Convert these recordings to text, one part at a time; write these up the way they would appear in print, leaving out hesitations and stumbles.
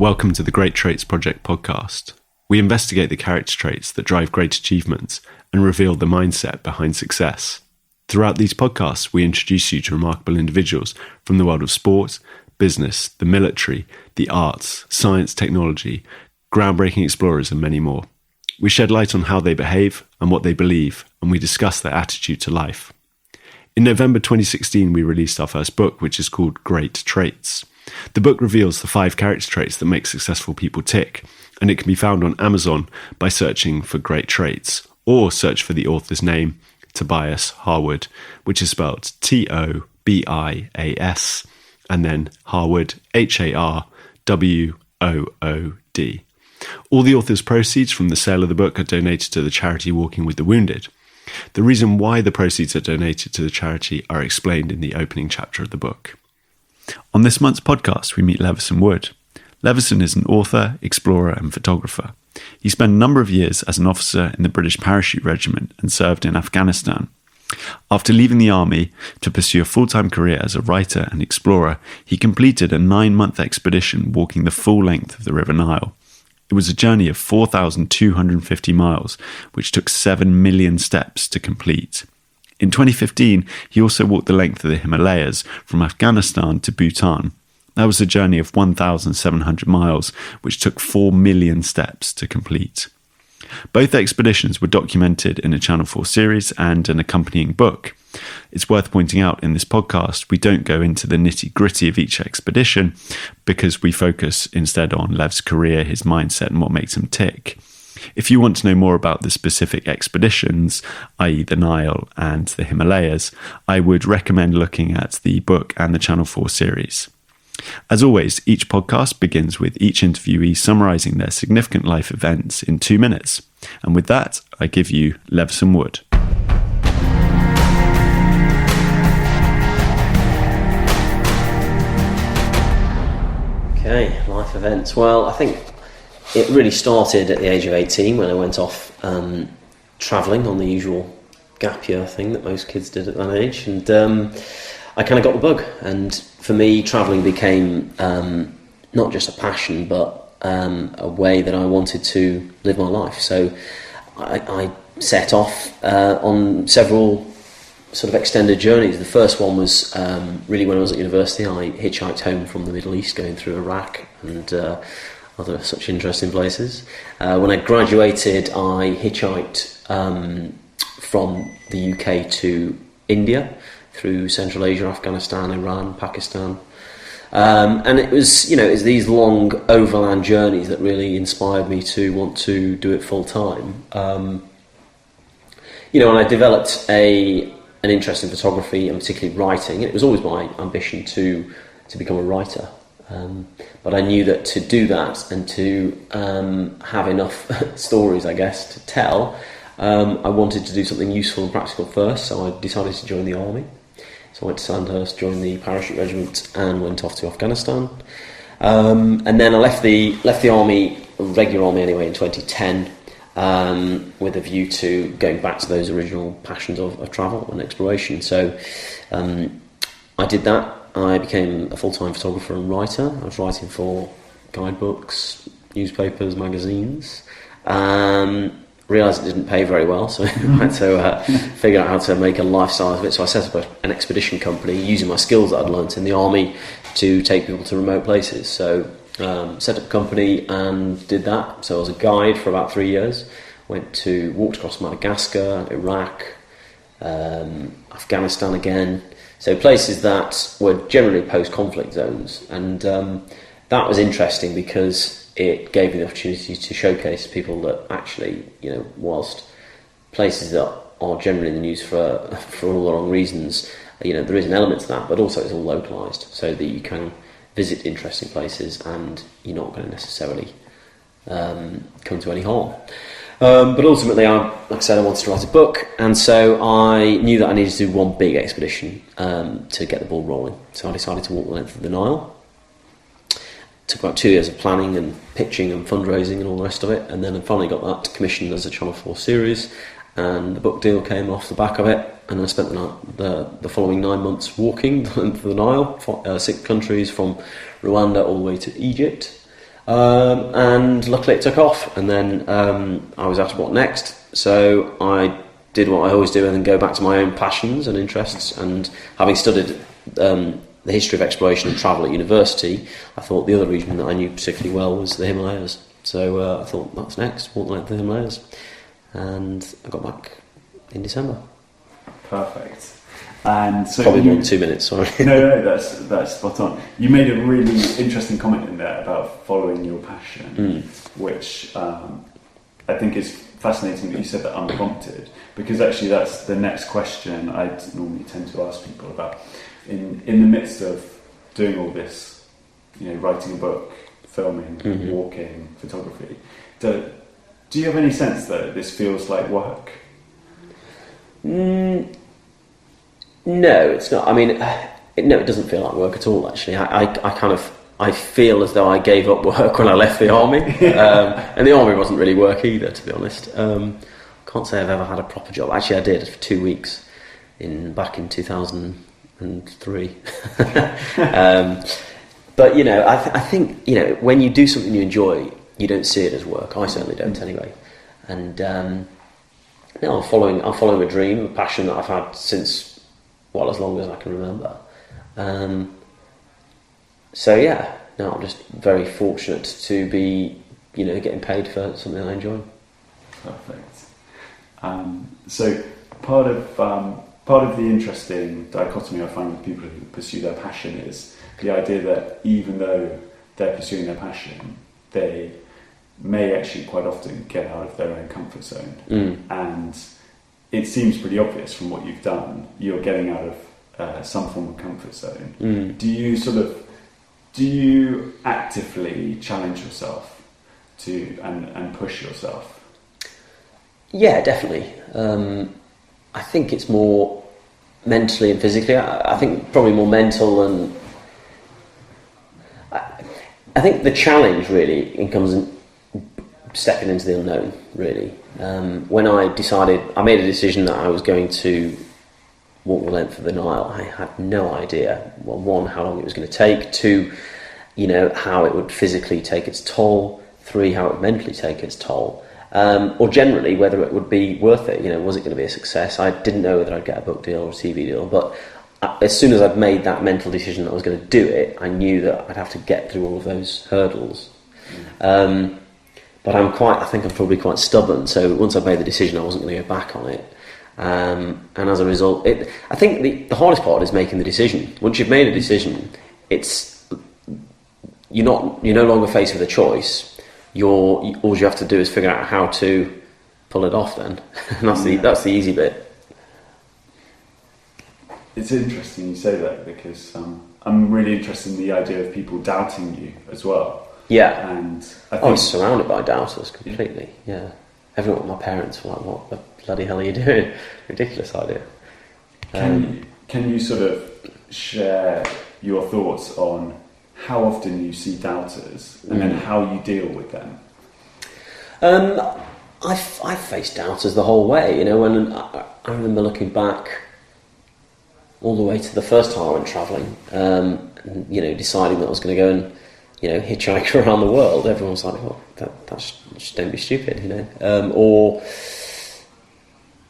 Welcome to the Great Traits Project podcast. We investigate the character traits that drive great achievements and reveal the mindset behind success. Throughout these podcasts, we introduce you to remarkable individuals from the world of sport, business, the military, the arts, science, technology, groundbreaking explorers, and many more. We shed light on how they behave and what they believe, and we discuss their attitude to life. In November 2016, we released our first book, which is called Great Traits. The book reveals the 5 character traits that make successful people tick, and it can be found on Amazon by searching for Great Traits, or search for the author's name, Tobias Harwood, which is spelled Tobias, and then Harwood, Harwood. All the author's proceeds from the sale of the book are donated to the charity Walking with the Wounded. The reason why the proceeds are donated to the charity are explained in the opening chapter of the book. On this month's podcast, we meet Levison Wood. Levison is an author, explorer, and photographer. He spent a number of years as an officer in the British Parachute Regiment and served in Afghanistan. After leaving the army to pursue a full-time career as a writer and explorer, he completed a 9-month expedition walking the full length of the River Nile. It was a journey of 4,250 miles, which took 7 million steps to complete. In 2015, he also walked the length of the Himalayas from Afghanistan to Bhutan. That was a journey of 1,700 miles, which took 4 million steps to complete. Both expeditions were documented in a Channel 4 series and an accompanying book. It's worth pointing out in this podcast, we don't go into the nitty-gritty of each expedition because we focus instead on Lev's career, his mindset, and what makes him tick. If you want to know more about the specific expeditions, i.e. the Nile and the Himalayas, I would recommend looking at the book and the Channel 4 series. As always, each podcast begins with each interviewee summarising their significant life events in 2 minutes. And with that, I give you Levison Wood. Okay, life events. Well, I think it really started at the age of 18 when I went off travelling on the usual gap year thing that most kids did at that age. And I kind of got the bug. And for me, travelling became not just a passion, but a way that I wanted to live my life. So I set off on several sort of extended journeys. The first one was really when I was at university. I hitchhiked home from the Middle East, going through Iraq and other such interesting places. When I graduated, I hitchhiked from the UK to India, through Central Asia, Afghanistan, Iran, Pakistan. And it was these long overland journeys that really inspired me to want to do it full time. And I developed an interest in photography and particularly writing. It was always my ambition to become a writer. But I knew that to do that and to have enough stories, I guess, to tell, I wanted to do something useful and practical first, so I decided to join the army. So I went to Sandhurst, joined the Parachute Regiment, and went off to Afghanistan. And then I left the army, regular army anyway, in 2010, with a view to going back to those original passions of travel and exploration. So I did that. I became a full-time photographer and writer. I was writing for guidebooks, newspapers, magazines. Realised it didn't pay very well, so I had to figure out how to make a lifestyle of it. So I set up an expedition company using my skills that I'd learnt in the army to take people to remote places. So set up a company and did that. So I was a guide for about 3 years. Walked across Madagascar, Iraq, Afghanistan again. So places that were generally post-conflict zones. And that was interesting because it gave me the opportunity to showcase people that actually, whilst places that are generally in the news for all the wrong reasons, there is an element to that, but also it's all localised so that you can visit interesting places and you're not going to necessarily come to any harm. But ultimately, like I said, I wanted to write a book, and so I knew that I needed to do one big expedition to get the ball rolling. So I decided to walk the length of the Nile. Took about 2 years of planning and pitching and fundraising and all the rest of it, and then I finally got that commissioned as a Channel 4 series, and the book deal came off the back of it, and I spent the following 9 months walking the length of the Nile, 6 countries from Rwanda all the way to Egypt. And luckily it took off, and then I was asked what next, so I did what I always do and then go back to my own passions and interests. And having studied the history of exploration and travel at university, I thought the other region that I knew particularly well was the Himalayas. So I thought, that's next, walk like the Himalayas. And I got back in December. Perfect. And so probably more than 2 minutes, sorry. No, that's spot on. You made a really interesting comment in there about following your passion, which I think is fascinating that you said that unprompted, because actually that's the next question I normally tend to ask people about. In the midst of doing all this, writing a book, filming, walking, photography, do you have any sense that this feels like work? No, it's not. I mean, no, it doesn't feel like work at all, actually. I feel as though I gave up work when I left the army. And the army wasn't really work either, to be honest. Can't say I've ever had a proper job. Actually, I did for 2 weeks back in 2003. But, I think, when you do something you enjoy, you don't see it as work. I certainly don't, anyway. And no, I'm following a dream, a passion that I've had since, as long as I can remember. So yeah, no, I'm just very fortunate to be, getting paid for something I enjoy. Perfect. So part of the interesting dichotomy I find with people who pursue their passion is the idea that even though they're pursuing their passion, they may actually quite often get out of their own comfort zone. And it seems pretty obvious from what you've done, you're getting out of some form of comfort zone. Do you actively challenge yourself and push yourself? Yeah, definitely. I think it's more mentally and physically. I think probably more mental, and I think the challenge really comes in stepping into the unknown, really. When I made a decision that I was going to walk the length of the Nile, I had no idea, well, one, how long it was going to take, two, how it would physically take its toll, three, how it would mentally take its toll, or generally whether it would be worth it. Was it going to be a success? I didn't know whether I'd get a book deal or a TV deal, but as soon as I'd made that mental decision that I was going to do it, I knew that I'd have to get through all of those hurdles. But I think I'm probably quite stubborn, so once I'd made the decision, I wasn't going to go back on it. And as a result, I think the hardest part is making the decision. Once you've made a decision, you're no longer faced with a choice. All you have to do is figure out how to pull it off then. And that's the easy bit. It's interesting you say that, because I'm really interested in the idea of people doubting you as well. Yeah. And I was surrounded by doubters completely. Yeah. Everyone, my parents were like, "What the bloody hell are you doing?" Ridiculous idea. Can you sort of share your thoughts on how often you see doubters and then how you deal with them? I've faced doubters the whole way. When I remember looking back all the way to the first time I went travelling, deciding that I was going to go and hitchhike around the world. Everyone was like, "Oh, that's just don't be stupid," Or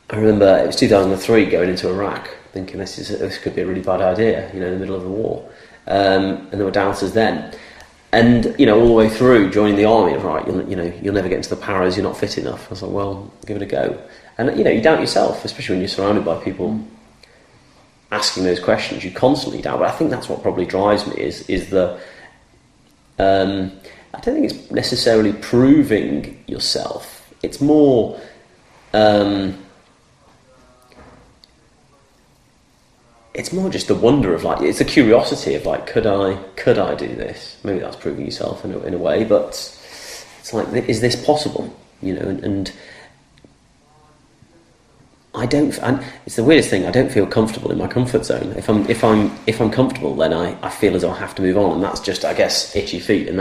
I remember it was 2003 going into Iraq, thinking this could be a really bad idea, in the middle of the war. And there were doubters then, and all the way through joining the army. Right, you'll never get into the paras. You're not fit enough. I was like, well, give it a go. And you doubt yourself, especially when you're surrounded by people asking those questions. You constantly doubt. But I think that's what probably drives me is the I don't think it's necessarily proving yourself. It's more just the wonder of it's the curiosity of could I do this? Maybe that's proving yourself in a way, but it's is this possible? And and it's the weirdest thing. I don't feel comfortable in my comfort zone. If I'm comfortable, then I feel as though I have to move on, and that's just, I guess, itchy feet, and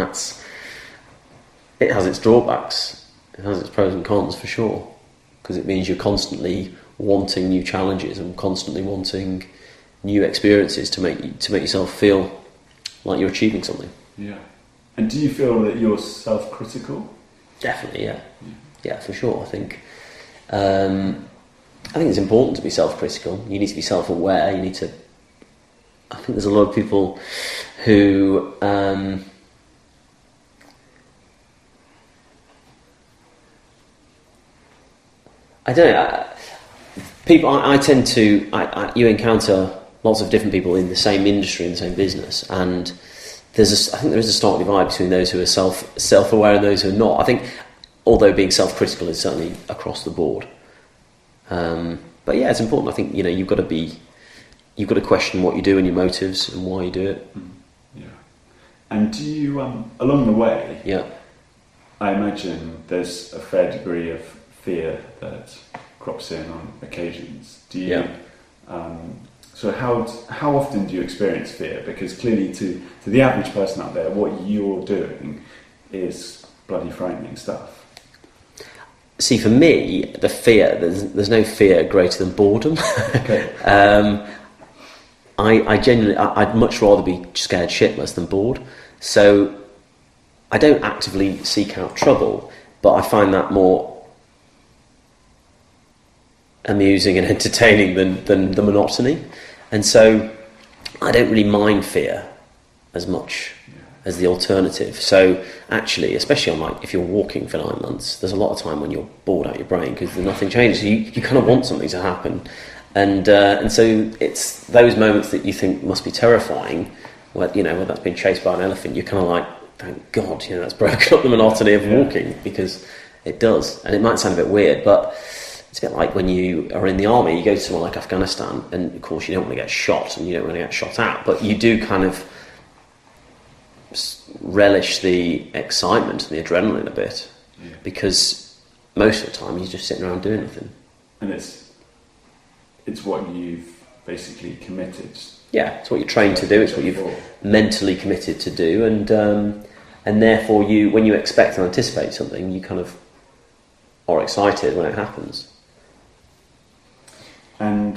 it has its drawbacks. It has its pros and cons for sure, because it means you're constantly wanting new challenges and constantly wanting new experiences to make yourself feel like you're achieving something. Yeah. And do you feel that you're self-critical? Definitely, yeah. Yeah, for sure. I think it's important to be self-critical. You need to be self-aware. You need to. I think there's a lot of people who I don't know. I tend to. You encounter lots of different people in the same industry, in the same business, and I think there is a stark divide between those who are self-aware and those who are not. I think, although being self-critical is certainly across the board, but yeah, it's important. I think you've got to question what you do and your motives and why you do it. Yeah. And do you along the way? Yeah. I imagine there's a fair degree of fear that crops in on occasions. Do you? Yeah. So how often do you experience fear? Because clearly, to the average person out there, what you're doing is bloody frightening stuff. See, for me, the fear, there's no fear greater than boredom. Okay. I'd much rather be scared shitless than bored. So I don't actively seek out trouble, but I find that more amusing and entertaining than the monotony. And so I don't really mind fear as much as the alternative. So actually, especially if you're walking for 9 months, there's a lot of time when you're bored out your brain because nothing changes. You kind of want something to happen. And so it's those moments that you think must be terrifying, where that's being chased by an elephant, you're kind of like, thank God, that's broken up the monotony of walking, because it does. And it might sound a bit weird, but it's a bit like when you are in the army, you go to somewhere like Afghanistan, and of course you don't want to get shot, and you don't want to get shot at, but you do kind of relish the excitement and the adrenaline a bit, because most of the time you're just sitting around doing nothing. And it's what you've basically committed. Yeah, it's what you're trained to do. It's what you've mentally committed to do, and therefore when you expect and anticipate something, you kind of are excited when it happens. And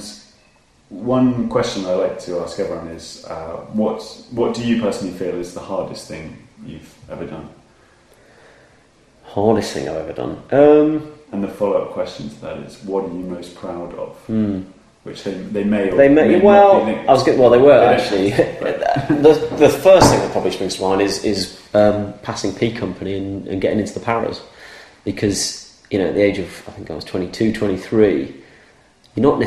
one question I like to ask everyone is, what do you personally feel is the hardest thing you've ever done? Hardest thing I've ever done. And the follow-up question to that is, what are you most proud of? Which they may or they may well. Not be I was good. Well, they were actually. the first thing that probably springs to mind is passing P company and getting into the paras, because at the age of, I think I was 22, 23, you don't know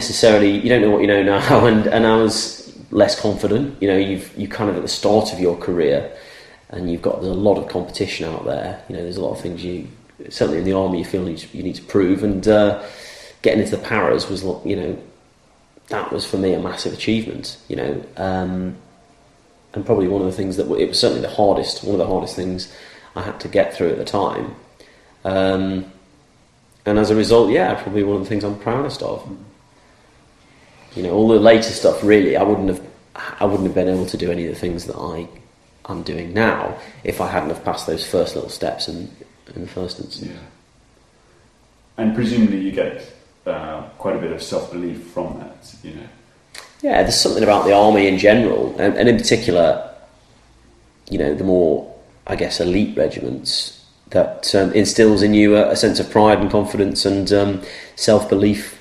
what you know now, and I was less confident. You kind of at the start of your career, and there's a lot of competition out there. There's a lot of things certainly in the army you feel you need to prove, and getting into the paras was that was for me a massive achievement. And probably one of the things that it was certainly one of the hardest things I had to get through at the time. And as a result, probably one of the things I'm proudest of. All the later stuff, really, I wouldn't have been able to do any of the things that I'm doing now if I hadn't have passed those first little steps in the first instance. Yeah. And presumably you get quite a bit of self-belief from that, Yeah, there's something about the army in general, and in particular, the more, I guess, elite regiments, that instills in you a sense of pride and confidence and self-belief.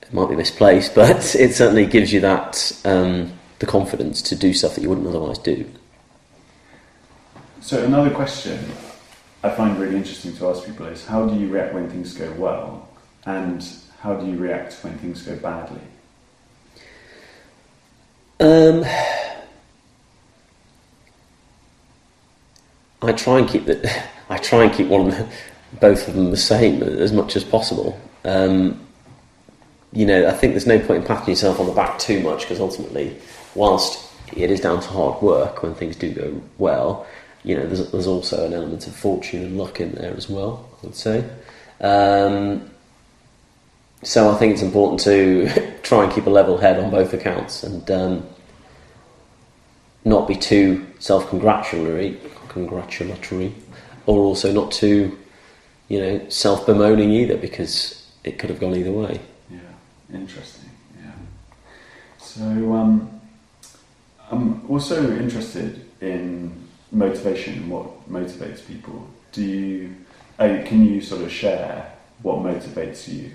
It might be misplaced, but it certainly gives you that the confidence to do stuff that you wouldn't otherwise do. So another question I find really interesting to ask people is, how do you react when things go well, and how do you react when things go badly? I try and keep both of them the same as much as possible. I think there's no point in patting yourself on the back too much, because ultimately, whilst it is down to hard work when things do go well, there's also an element of fortune and luck in there as well, I would say. So I think it's important to try and keep a level head on both accounts, and not be too self-congratulatory, or also not too, self-bemoaning either, because it could have gone either way. Yeah, interesting. Yeah. So I'm also interested in motivation and what motivates people. Can you sort of share what motivates you?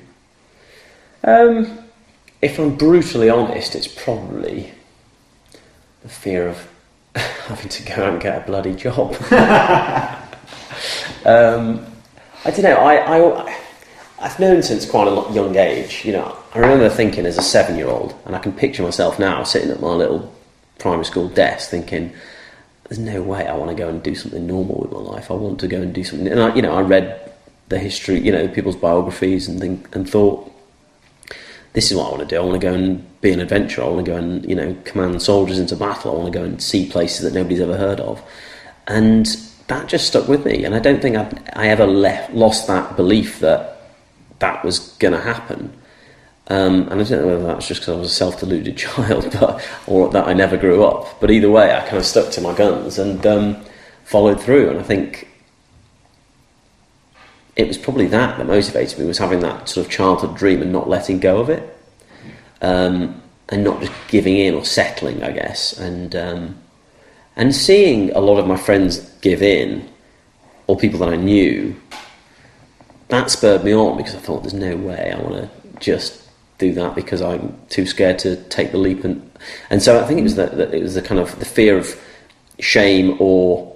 If I'm brutally honest, it's probably the fear of having to go out and get a bloody job. I don't know. I've known since quite a young age. I remember thinking as a 7-year-old, and I can picture myself now sitting at my little primary school desk, thinking, "There's no way I want to go and do something normal with my life. I want to go and do something." And I read the history, people's biographies, and thought, "This is what I want to do. I want to go and be an adventurer. I want to go and command soldiers into battle. I want to go and see places that nobody's ever heard of." And that just stuck with me, and I don't think I ever lost that belief that was going to happen. And I don't know whether that's just because I was a self-deluded child, or that I never grew up. But either way, I kind of stuck to my guns and followed through. And I think it was probably that motivated me, was having that sort of childhood dream and not letting go of it, and not just giving in or settling, I guess. And seeing a lot of my friends give in, or people that I knew, that spurred me on, because I thought, there's no way I want to just do that because I'm too scared to take the leap. And so I think it was it was the kind of the fear of shame, or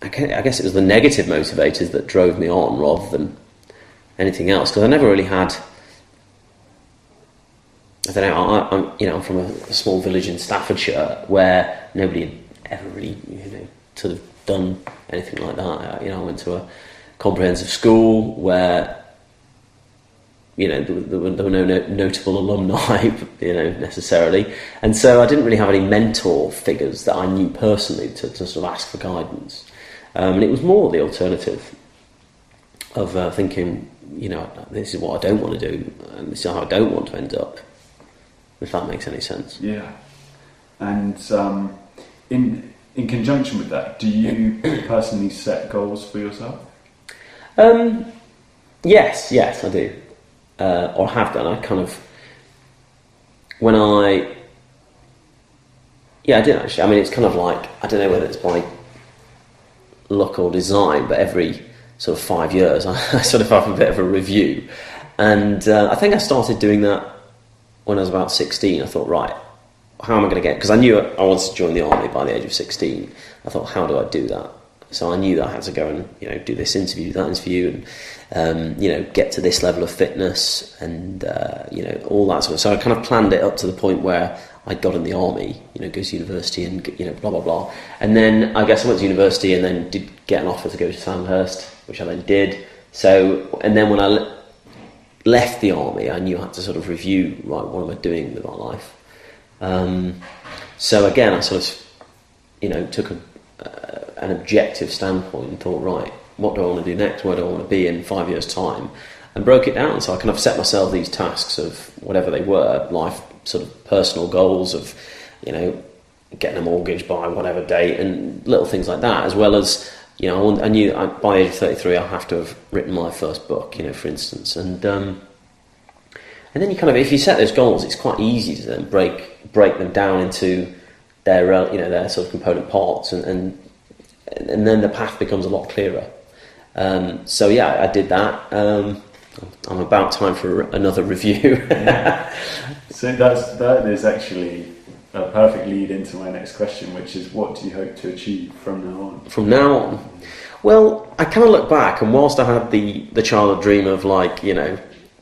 I guess it was the negative motivators that drove me on rather than anything else. Because I never really had, I don't know, I'm from a small village in Staffordshire where nobody had ever really, sort of done anything like that. I went to a comprehensive school where, there were no notable alumni, necessarily. And so I didn't really have any mentor figures that I knew personally to sort of ask for guidance. And it was more the alternative of thinking, this is what I don't want to do, and this is how I don't want to end up, if that makes any sense. Yeah. And in conjunction with that, do you personally set goals for yourself? Yes, I do. Or have done. I kind of, I did actually. I mean, it's kind of like, I don't know whether it's by luck or design, but every sort of 5 years I sort of have a bit of a review. And I think I started doing that when I was about 16. I thought, right, how am I going to get... Because I knew I wanted to join the army by the age of 16. I thought, how do I do that? So I knew that I had to go and, do this interview, that interview, and, get to this level of fitness and, all that sort of... So I kind of planned it up to the point where I got in the army, go to university and, blah, blah, blah. And then I guess I went to university and then did get an offer to go to Sandhurst, which I then did. So, and then when I left the army, I knew I had to sort of review, right, what am I doing with my life? So again, I sort of, took an objective standpoint and thought, right, what do I want to do next? Where do I want to be in 5 years' time? And broke it down. So I kind of set myself these tasks of whatever they were, life, sort of personal goals of, getting a mortgage by whatever date and little things like that, as well as, I knew by the age of 33 I'll have to have written my first book, for instance. And then you kind of, if you set those goals, it's quite easy to then break them down into their, their sort of component parts, and then the path becomes a lot clearer. So yeah, I did that. I'm about time for another review. Yeah. So that is actually a perfect lead into my next question, which is, what do you hope to achieve from now on? From now on? Well, I kind of look back, and whilst I had the childhood dream of,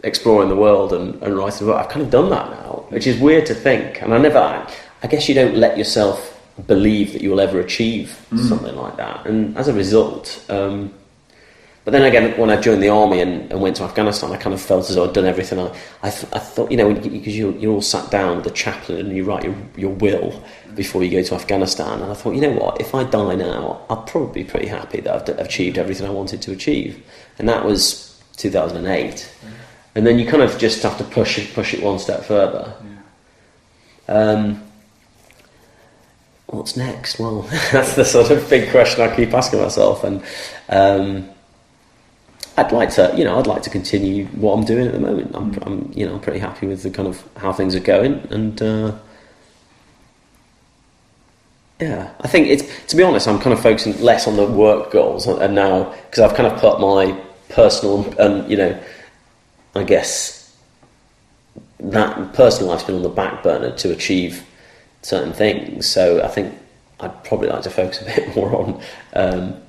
exploring the world and writing a book, I've kind of done that now, which is weird to think. And I guess you don't let yourself believe that you will ever achieve something like that. And as a result, but then again, when I joined the army and went to Afghanistan, I kind of felt as though I'd done everything. I thought, because you're all sat down with the chaplain and you write your will before you go to Afghanistan. And I thought, you know what, if I die now, I'll probably be pretty happy that I've achieved everything I wanted to achieve. And that was 2008. And then you kind of just have to push it one step further. Yeah. What's next? Well, that's the sort of big question I keep asking myself. And I'd like to continue what I'm doing at the moment. I'm pretty happy with the kind of how things are going, and Yeah, I think it's, to be honest, I'm kind of focusing less on the work goals and now, because I've kind of put my personal and, I guess that personal life's been on the back burner to achieve certain things. So I think I'd probably like to focus a bit more on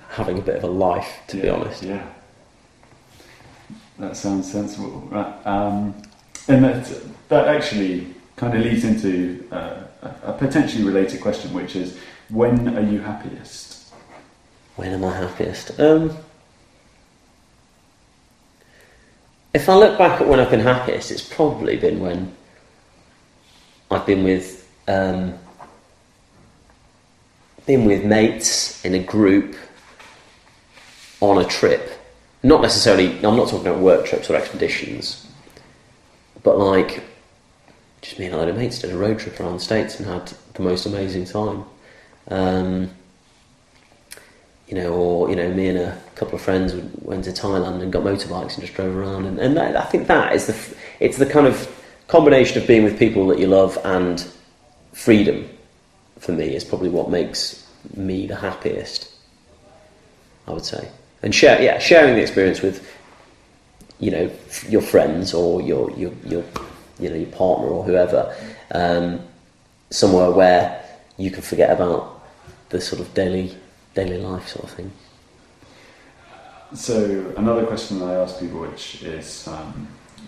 having a bit of a life, to be honest. Yeah, that sounds sensible. Right. And that actually kind of leads into a potentially related question, which is, when are you happiest? When am I happiest? If I look back at when I've been happiest, it's probably been when I've been with mates in a group on a trip. Not necessarily, I'm not talking about work trips or expeditions, but like just me and a load of mates did a road trip around the States and had the most amazing time. Me and a couple of friends went to Thailand and got motorbikes and just drove around, and that, I think that is it's the kind of combination of being with people that you love and freedom, for me, is probably what makes me the happiest, I would say. And sharing the experience with, your friends or your partner or whoever, somewhere where you can forget about the sort of daily life sort of thing. So another question that I ask people, which is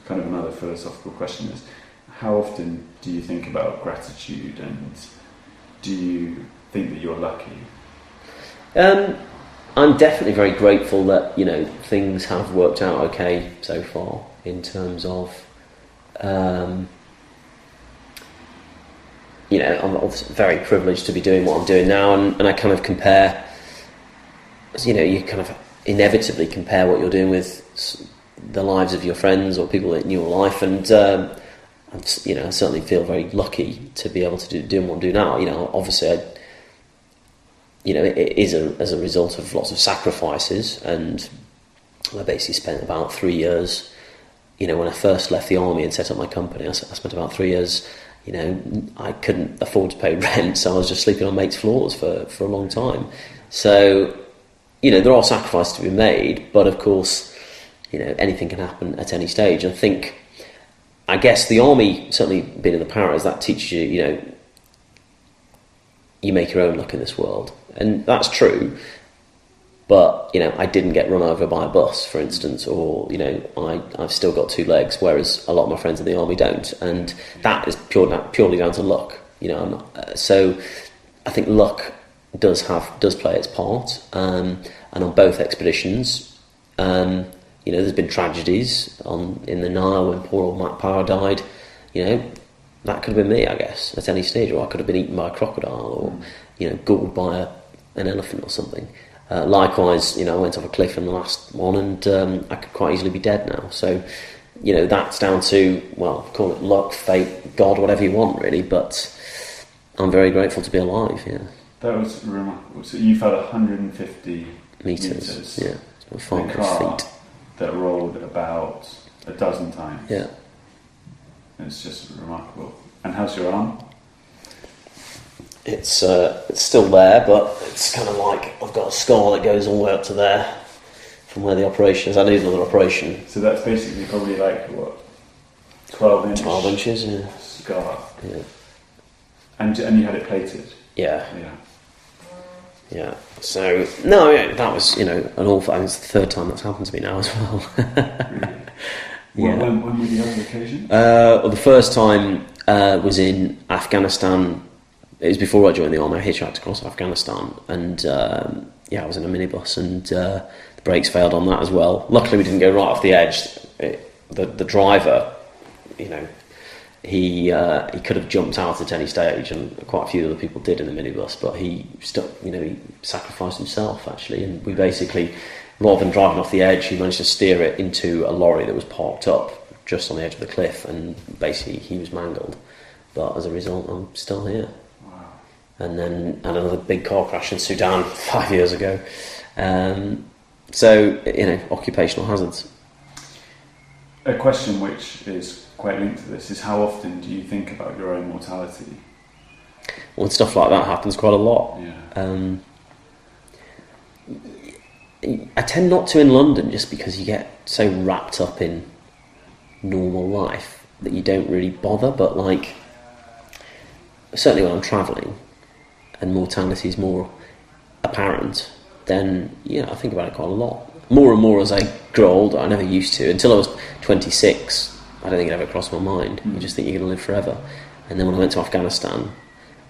kind of another philosophical question, is how often do you think about gratitude, and do you think that you're lucky? I'm definitely very grateful that things have worked out okay so far in terms of I'm obviously very privileged to be doing what I'm doing now, and I kind of compare, you kind of inevitably compare what you're doing with the lives of your friends or people in your life, and I certainly feel very lucky to be able to do what I do now. Obviously it is as a result of lots of sacrifices, and I basically spent about 3 years, when I first left the army and set up my company, I spent about 3 years, I couldn't afford to pay rent, so I was just sleeping on mates' floors for a long time. So, there are sacrifices to be made, but of course, anything can happen at any stage. I guess the army, certainly being in the paras, that teaches you, you make your own luck in this world. And that's true, but, I didn't get run over by a bus, for instance, or, I've still got 2 legs, whereas a lot of my friends in the army don't. And that is purely down to luck, so I think luck does play its part, and on both expeditions, there's been tragedies in the Nile when poor old Matt Power died. That could have been me, I guess, at any stage, or I could have been eaten by a crocodile, or gobbled by an elephant or something. Likewise, I went off a cliff in the last one, and I could quite easily be dead now. So, that's down to, well, call it luck, fate, God, whatever you want, really. But I'm very grateful to be alive. Yeah. That was remarkable. So you fell 150 meters. Yeah, it's 500 feet. That rolled about a dozen times. Yeah. It's just remarkable. And how's your arm? It's still there, but it's kind of like I've got a scar that goes all the way up to there from where the operation is. I need another operation. So that's basically probably like, what, 12 inches? 12 inches, yeah. Scar. Yeah. And you had it plated? Yeah. Yeah. Yeah. So, no, yeah, that was, an awful... it's the 3rd time that's happened to me now as well. Really? Yeah. When were the other occasions? The first time was in Afghanistan. It was before I joined the army. I hitchhiked across Afghanistan, and I was in a minibus, and the brakes failed on that as well. Luckily, we didn't go right off the edge. The driver, he could have jumped out at any stage, and quite a few other people did in the minibus, but he sacrificed himself, actually, and we basically, rather than driving off the edge, he managed to steer it into a lorry that was parked up just on the edge of the cliff, and basically he was mangled. But as a result, I'm still here. Wow. And then had another big car crash in Sudan 5 years ago. So, occupational hazards. A question which is quite linked to this is, how often do you think about your own mortality? when stuff like that happens quite a lot. Yeah. I tend not to in London just because you get so wrapped up in normal life that you don't really bother, but like certainly when I'm travelling and mortality is more apparent, then I think about it quite a lot. More and more as I grow older. I never used to. Until I was 26, I don't think it ever crossed my mind. You just think you're going to live forever. And then when I went to Afghanistan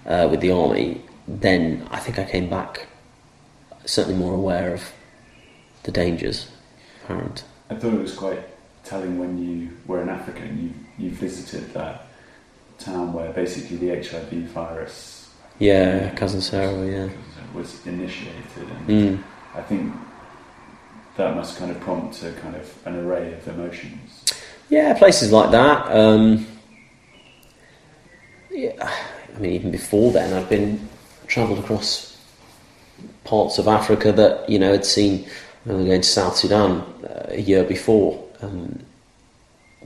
with the army, then I think I came back certainly more aware of the dangers apparent. I thought it was quite telling when you were in Africa and you visited that town where basically the HIV virus... Yeah, Cousin Sarah, was initiated. And I think that must kind of prompt a kind of an array of emotions. Yeah, places like that. I mean, even before then, I'd travelled across parts of Africa that, had seen... When we were going to South Sudan a year before,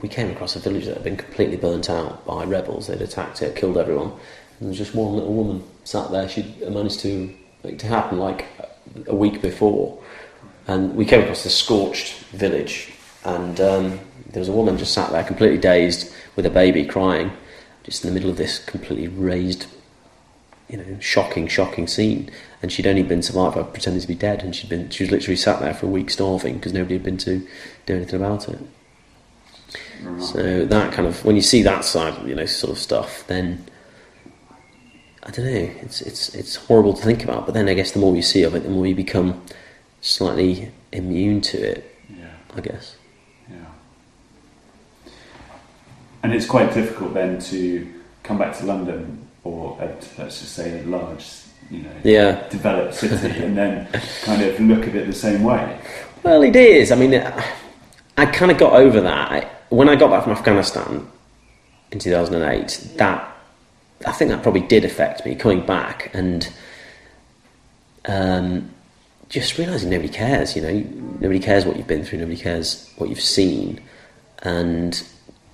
we came across a village that had been completely burnt out by rebels. They'd attacked it, killed everyone. And there was just one little woman sat there. She'd managed to happen like a week before. And we came across this scorched village, and there was a woman just sat there completely dazed with a baby crying, just in the middle of this completely razed, shocking scene. And she'd only been survived by pretending to be dead, and she was literally sat there for a week starving because nobody had been to do anything about it. Right. So that kind of, when you see that side, sort of stuff, then I don't know. It's horrible to think about, but then I guess the more you see of it, the more you become slightly immune to it. Yeah. I guess. Yeah. And it's quite difficult then to come back to London, or let's just say a large, developed city, and then kind of look at it the same way. Well, it is. I mean, I kind of got over that. When I got back from Afghanistan in 2008, I think that probably did affect me, coming back and just realising nobody cares, nobody cares what you've been through, nobody cares what you've seen, and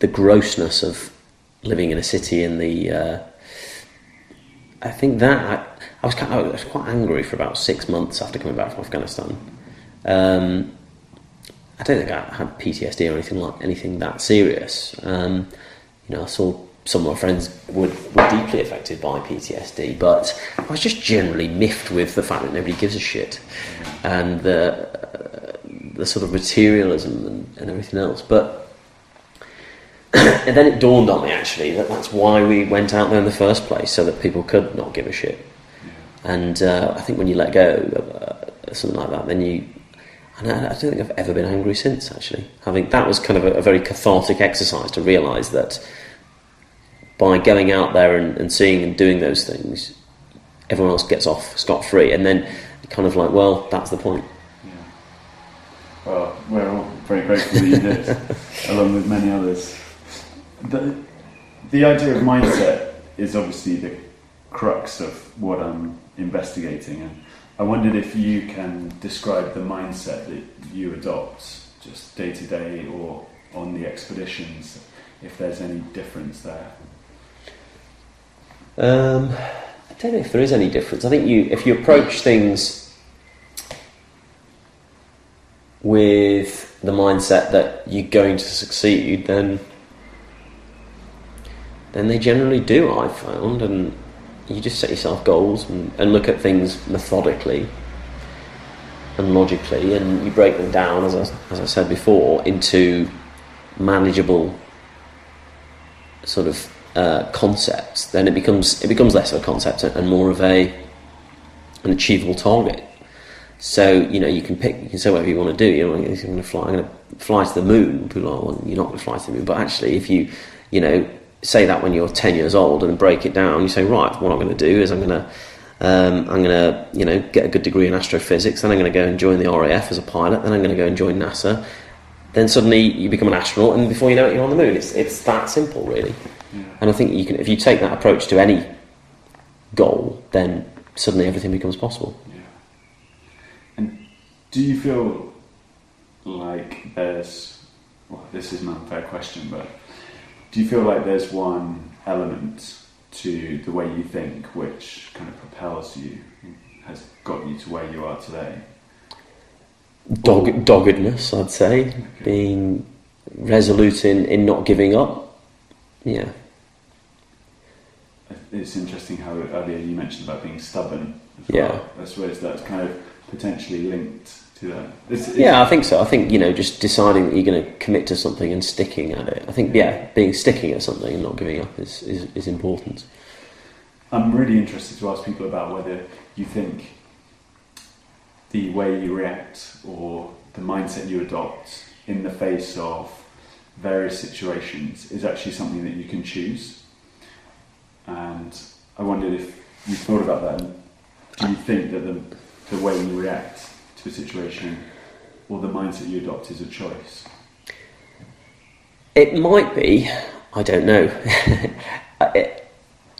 the grossness of living in a city in the... I think that I was quite angry for about 6 months after coming back from Afghanistan. I don't think I had PTSD or anything that serious. I saw some of my friends were deeply affected by PTSD, but I was just generally miffed with the fact that nobody gives a shit, and the sort of materialism and everything else. But and then it dawned on me, actually, that's why we went out there in the first place, so that people could not give a shit. And I think when you let go of something like that, then and I don't think I've ever been angry since, actually. That was kind of a very cathartic exercise to realise that by going out there and seeing and doing those things, everyone else gets off scot-free, and then kind of like, well, that's the point. Yeah. Well, we're all very grateful that you did, along with many others. The idea of mindset is obviously the crux of what I'm investigating, and I wondered if you can describe the mindset that you adopt just day to day or on the expeditions, if there's any difference there. I don't know if there is any difference. I think if you approach things with the mindset that you're going to succeed, then they generally do, I've found, and you just set yourself goals and look at things methodically and logically, and you break them down, as I said before, into manageable sort of concepts. Then it becomes less of a concept and more of an achievable target. So you can say whatever you want to do. I'm going to fly to the moon. People are, well, you're not going to fly to the moon. But actually, if you say that when you're 10 years old and break it down, you say, right, what I'm going to do is I'm going to get a good degree in astrophysics, then I'm going to go and join the RAF as a pilot, then I'm going to go and join NASA. Then suddenly you become an astronaut, and before you know it, you're on the moon. It's that simple, really. Yeah. And I think if you take that approach to any goal, then suddenly everything becomes possible. Yeah. And do you feel like this is an unfair question, but do you feel like there's one element to the way you think, which kind of propels you, has got you to where you are today? Doggedness, I'd say. Okay. Being resolute in not giving up. Yeah. It's interesting how earlier you mentioned about being stubborn as Yeah. well. I suppose that's kind of potentially linked to that. Yeah, I think so. I think, just deciding that you're going to commit to something and sticking at it. I think, being sticking at something and not giving up is important. I'm really interested to ask people about whether you think the way you react or the mindset you adopt in the face of various situations is actually something that you can choose. And I wondered if you thought about that. And do you think that the way you react to a situation or the mindset you adopt is a choice? It might be. I don't know.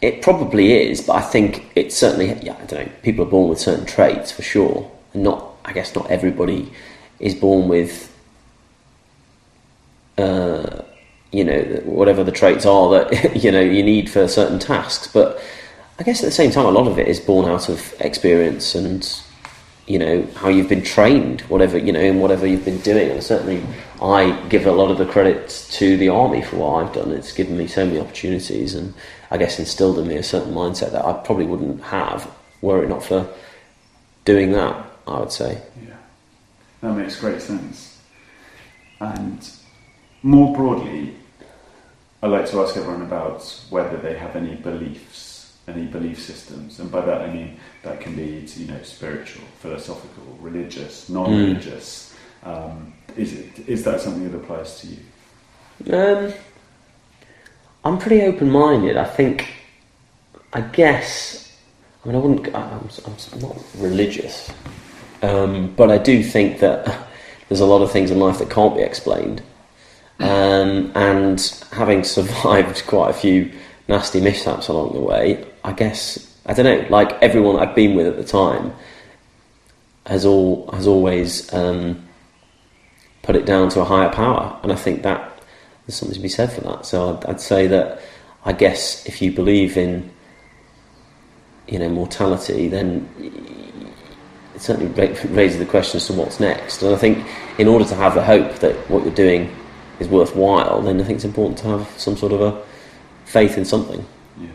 It probably is, but I think it's certainly, I don't know, people are born with certain traits for sure. And I guess not everybody is born with, whatever the traits are that, you need for certain tasks. But I guess at the same time, a lot of it is born out of experience and, how you've been trained, whatever, in whatever you've been doing. And certainly I give a lot of the credit to the army for what I've done. It's given me so many opportunities and I guess instilled in me a certain mindset that I probably wouldn't have were it not for doing that, I would say. Yeah, that makes great sense. And more broadly, I like to ask everyone about whether they have any beliefs, any belief systems, and by that I mean that can be, spiritual, philosophical, religious, non-religious. Is that something that applies to you? I'm pretty open-minded. I'm not religious, but I do think that there's a lot of things in life that can't be explained. And having survived quite a few nasty mishaps along the way, I guess, I don't know, like everyone I've been with at the time has always put it down to a higher power, and I think that there's something to be said for that. So I'd say that, I guess, if you believe in, mortality, then it certainly raises the question as to what's next. And I think in order to have the hope that what you're doing is worthwhile, then I think it's important to have some sort of a faith in something. Yeah.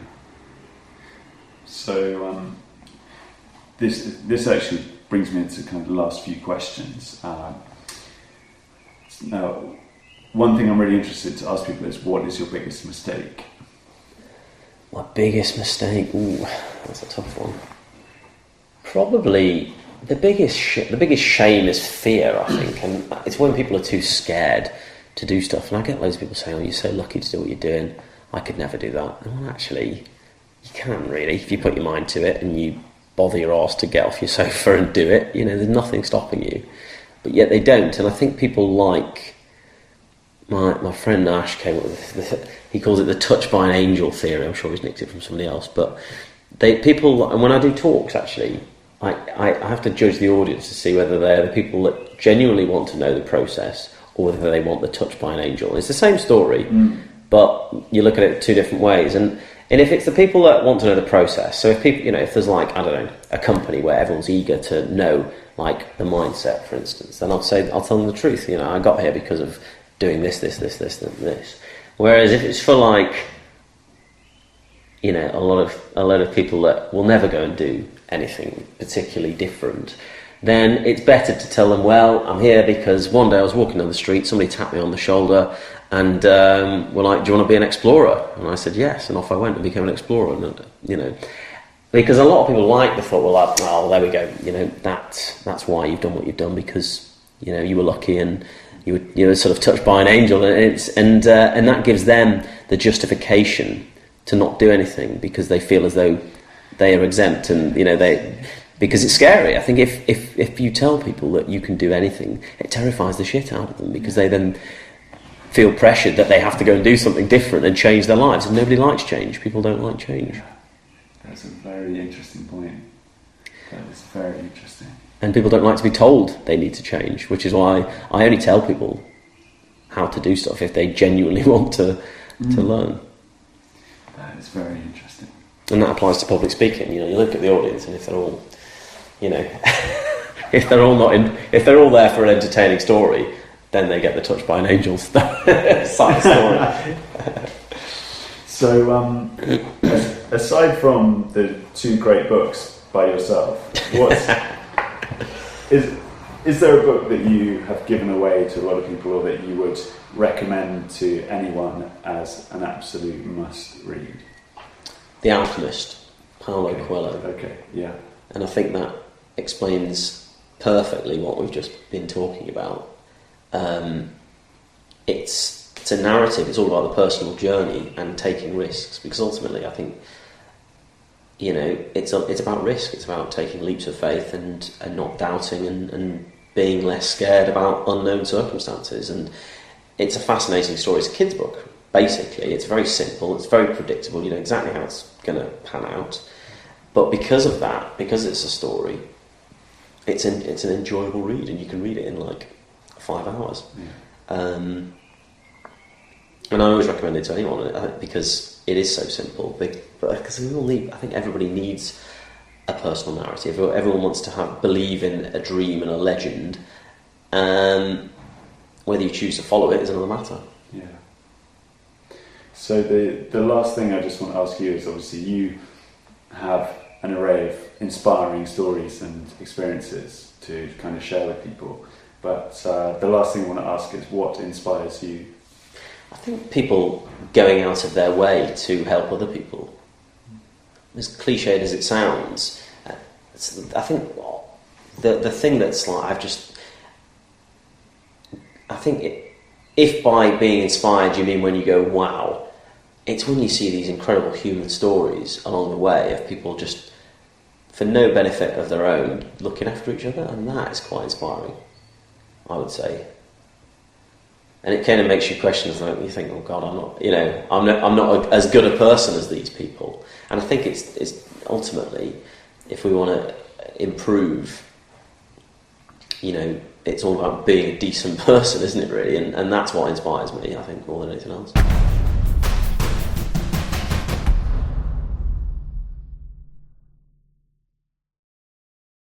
So this actually brings me into kind of the last few questions. Now, one thing I'm really interested to ask people is, what is your biggest mistake? My biggest mistake? Ooh, that's a tough one. Probably the biggest shame is fear, I think, and it's when people are too scared to do stuff. And I get loads of people saying, "Oh, you're so lucky to do what you're doing. I could never do that." And well, actually, you can really, if you put your mind to it and you bother your arse to get off your sofa and do it. There's nothing stopping you. But yet they don't, and I think people like. My friend Ash came up with he calls it the touch by an angel theory. I'm sure he's nicked it from somebody else. But people, and when I do talks, actually, I have to judge the audience to see whether they're the people that genuinely want to know the process or whether they want the touch by an angel. It's the same story, but you look at it two different ways. And if it's the people that want to know the process, so if people, if there's like, I don't know, a company where everyone's eager to know, like the mindset, for instance, then I'll tell them the truth. I got here because of doing this, and this. Whereas if it's for like, a lot of people that will never go and do anything particularly different, then it's better to tell them, well, I'm here because one day I was walking down the street, somebody tapped me on the shoulder and were like, do you want to be an explorer? And I said yes, and off I went and became an explorer. And because a lot of people like the thought, well, there we go, that's why you've done what you've done, because you were lucky and you were sort of touched by an angel, and that gives them the justification to not do anything because they feel as though they are exempt, and because it's scary. I think if you tell people that you can do anything, it terrifies the shit out of them, because they then feel pressured that they have to go and do something different and change their lives, and nobody likes change. People don't like change. That's a very interesting point. That is very interesting. And people don't like to be told they need to change, which is why I only tell people how to do stuff if they genuinely want to learn. That it's very interesting. And that applies to public speaking. You know, you look at the audience, and if they're all, you know, if they're all there for an entertaining story, then they get the touch by an angel side story. So, aside from the 2 great books by yourself, is there a book that you have given away to a lot of people, or that you would recommend to anyone as an absolute must-read? The Alchemist, Paulo Coelho. Okay, yeah. And I think that explains perfectly what we've just been talking about. It's a narrative. It's all about the personal journey and taking risks, because ultimately, I think, you know, it's about risk. It's about taking leaps of faith and not doubting and being less scared about unknown circumstances. And it's a fascinating story. It's a kid's book, basically. It's very simple. It's very predictable. You know exactly how it's going to pan out. But because of that, because it's a story, it's an enjoyable read, and you can read it in like 5 hours. Yeah. And I always recommend it to anyone, because it is so simple. Because we all need, I think everybody needs a personal narrative. Everyone wants to believe in a dream and a legend. Whether you choose to follow it is another matter. Yeah. So the last thing I just want to ask you is, obviously you have an array of inspiring stories and experiences to kind of share with people. But the last thing I want to ask is, what inspires you? I think people going out of their way to help other people. As cliched as it sounds, I think the thing that's like, if by being inspired you mean when you go, wow, it's when you see these incredible human stories along the way of people just, for no benefit of their own, looking after each other, and that is quite inspiring, I would say. And it kind of makes you question, like, you think, oh God, I'm not as good a person as these people. And I think it's ultimately, if we want to improve, you know, it's all about being a decent person, isn't it, really? And that's what inspires me, I think, more than anything else.